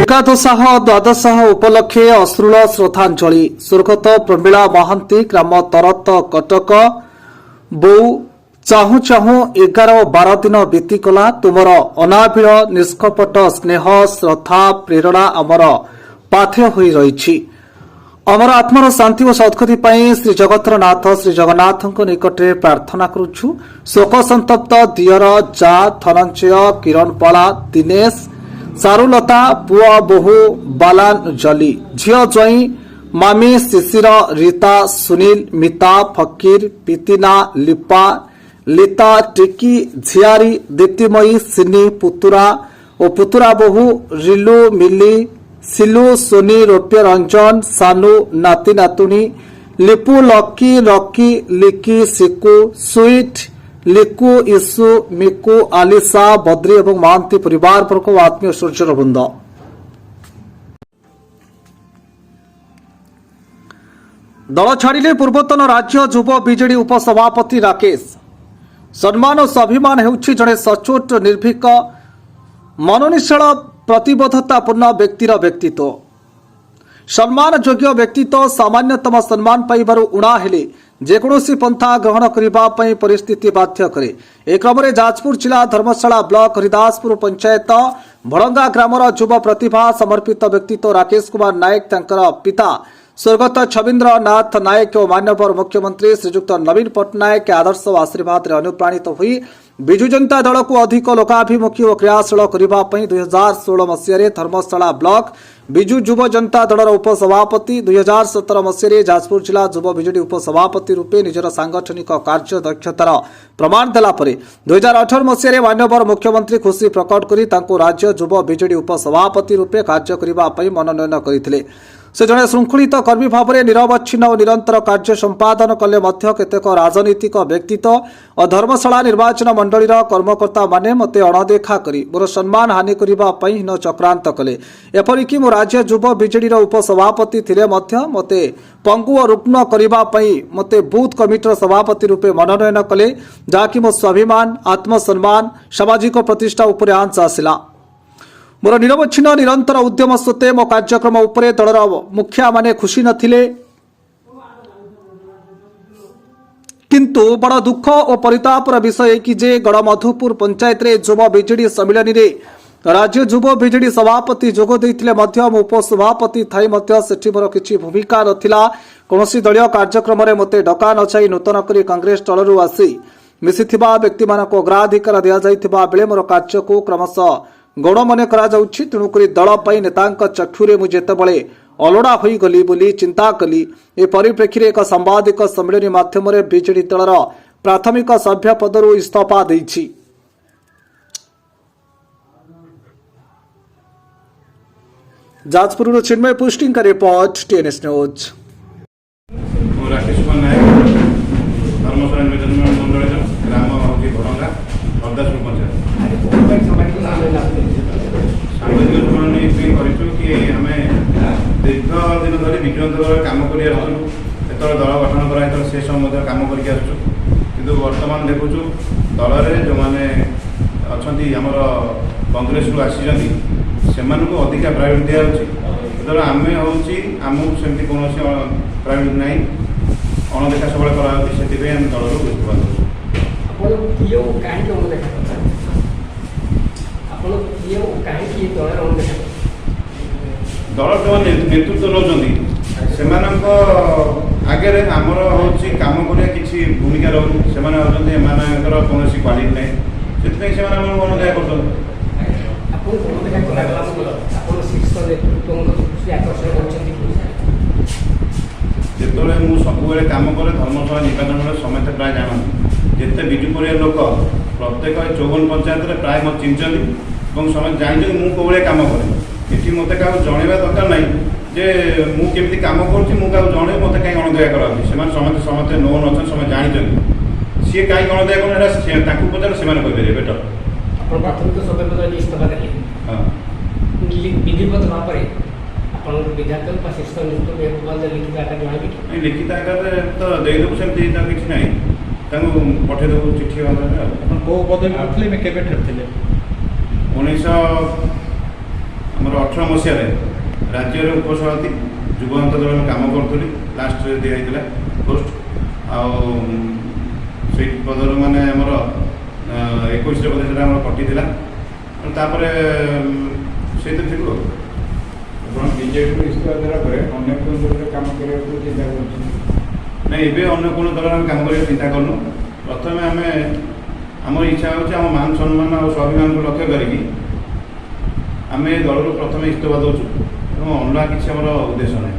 एकादशः द्वादशः उपलक्षे अश्रुल श्रद्धांजलि स्वर्गत प्रमीला महांती ग्राम तरत कटक बो चाहू चाहू 11-12 दिन बीतीगला तुमर अनाबिल निष्कपट स्नेह श्रद्धा प्रेरणा आमर पाथेय होई रही अमर आत्मार शांति और सद्गति पाई श्री जगतरनाथ श्री जगन्नाथ निकटे प्रार्थना करुछु। शोक संतप्त दियर जा धनंजय किरणपाला दिनेश चारुलता पुआ बोहू बालांजलि झियो जई मामी शिशिर रीता सुनील मिता फकीर पितिना लिपा लिता टिकी झियारी दीप्तिमयी सिनी पुतुरा और पुतुरा बोहू रिलू मिली सिलू सोनी रौप्य रंजन सानू नाती नातुणी लिपू लकी लकी लिकी सिकू स्वीट लिकू इसु मिकू आलिसा बद्री एवं महांती परिवार वर्ग और आत्मीय सूर्यर वृंद। दल छाड़िले पूर्वतन राज्य युव बीजेडी उपसभापति राकेश सम्मान और स्वाभिमान हेउछि जड़े सचोट निर्भीक मनोनिश्चल प्रतिबद्धतापूर्ण व्यक्तिर व्यक्तित्व सम्मान योग्य व्यक्तित्व सामान्यतम सम्मान पाइबारु उणा हेले जेकोसी पंथा ग्रहण करने परिस्थिति बाध्य करे। एक क्रम जाजपुर जिला धर्मशाला ब्लॉक हरिदासपुर पंचायत भड़ंगा ग्रामर युव प्रतिभा समर्पित व्यक्तित्व राकेश कुमार नायक तांकर पिता स्वर्गत छविंद्र नाथ नायक और मान्यवर मुख्यमंत्री श्रीजुक्त नवीन पट्टनायक आदर्श और आशीर्वाद अनुप्राणित हुई विजु जनता दल को अधिक लोकाभिमुखी और क्रियाशील करने 2016 मसीह धर्मशाला ब्लॉक विजु युव जनता दलर उपसभापति 2017 मसीह जाजपुर जिला युव बीजेडी उपसभापति रूपे निजर सांगठनिक कार्य दक्षतार प्रमाण देला परे 2018 मसीह मान्यवर मुख्यमंत्री खुशी प्रकट करी तांको राज्य युव बीजेडी उपसभापति रूपे कार्य करने मनोनयन करथिले। से जड़े श्रृंखलित कर्मी भाव में निरवच्छिन्न और निरंतर कार्य संपादन कले केतेक राजनीतिक व्यक्तित्व और धर्मशाला निर्वाचन मंडलीर कर्मकर्ता माने मते अणदेखा करी मोर सम्मान हानि करने हीन चक्रांत कले। एपरिकी मो राज्य युव बीजेडी उपसभापति थिले मध्य मते पंगु और रुग्ण करने मते बूथ कमिटर सभापति रूपे मनोनयन कले जहाँकि मो स्वाभिमान आत्मसम्मान सामाजिक प्रतिष्ठा उपरे आंच आसिला। मोर निरवच्छिन्न निरंतर उद्यम सत्वे मो कार्यक्रम उपरे दलर मुखिया माने खुशी नथिले किंतु बड़ दुख और परितापर विषय कि जे गड़मधुपुर पंचायत रे युव बीजेडी सम्मिलन रे राज्य युव बीजेडी सभापति जोग देइथिले मध्य मो उपसभापति थाई मध्य सेठी मोर किछि भूमिका नथिला। कोनोसी दलीय कार्यक्रम रे मते डका नछाई नूतन करी कांग्रेस दलरु आसी मिसिथिबा व्यक्ति मानको अग्राधिकार दिया जाइथिबा बेले मोर कार्य को क्रमशः गौण मन कराଯାଉଛି। तेणुक दल पर नेता चक्षुरे मुझे अलोड़ा हो गली बोली चिंता कली। ए परिप्रेक्षी एक सांबादिक सम्मेलन माध्यम बीजेडी दलर प्राथमिक सभ्य पदरू इस्तीफा देछि। जाजपुर चिन्मय पुष्टि का रिपोर्ट टीएनएस न्यूज। दीर्घ दिन धरी विजु जनता दल कम कर दल गठन कर से समय कम कर वर्तमान देखु दल में जो मैंने अच्छा आमर कांग्रेस रु आसी से अधिका प्रायोरिटी दिया तेज आम हूँ सेमती कौन प्रायोरिटी ना अणदेखा सब से दल दल जो नेतृत्व नौकरी आगे आमर हूँ कम कर किसी भूमिका रोनी से कौन क्वालिटी ना से अनदेखा कर जो सब कम करे धर्मशाला निर्वाचन समस्त प्राय जानते जिते विजु परिवार लोक प्रत्येक 54 पंचायत प्राय मत चिन्हती समस्त जानते मुझे कौन कम करे ये मत क्या जनवा दरकार ना जे मुझे कम कर जन मत कहीं अणदेखा कराती समस्त समस्त नोन अच्छा समस्त जानते सी कहीं अणदेखा कर पचार से बेटर प्राथमिक सभ्य इस्तीफा देली विधिवत भाव में विधायक शीर्ष लिखित आकार लिखित आकार तो देदेबू सेमती किसी ना पठेदेबू चिठी पदवी 19 ଆମର 18 ମସିହାରେ ରାଜ୍ୟରେ ଉପସଭାପତି ଯୁବ ଅନ୍ତର୍ଦଳ କାମ କରୁଥିଲି, ଲାଷ୍ଟରେ ଦିଆହେଇଥିଲା ପୋଷ୍ଟ। ଆଉ ସେଇ ପଦରୁ ମାନେ ଆମର 21ରେ ବୋଧେ ସେଟା ଆମର କଟିଥିଲା। ତାପରେ ସେଇଥିରେ ଥିଲୁ। ଆପଣ ବିଜେପିରୁ ଇସ୍ତଫା ଦେଲା ପରେ ଅନ୍ୟ କେଉଁ ଦଳରେ କାମ କରିବାକୁ ଚିନ୍ତା କରୁଛନ୍ତି? ନାଇଁ, ଏବେ ଅନ୍ୟ କୌଣସି ଦଳରେ ଆମେ କାମ କରିବାକୁ ଚିନ୍ତା କରୁନୁ। ପ୍ରଥମେ ଆମେ ଆମର ଇଚ୍ଛା ହେଉଛି ଆମ ମାନ ସମ୍ମାନ ଆଉ ସ୍ୱାଭିମାନକୁ ଲକ୍ଷ୍ୟ କରିକି ଆମେ ଦଳରୁ ପ୍ରଥମେ ଇସ୍ତଫା ଦେଉଛୁ ଏବଂ ଅଲଗା କିଛି ଆମର ଉଦ୍ଦେଶ୍ୟ ନାହିଁ।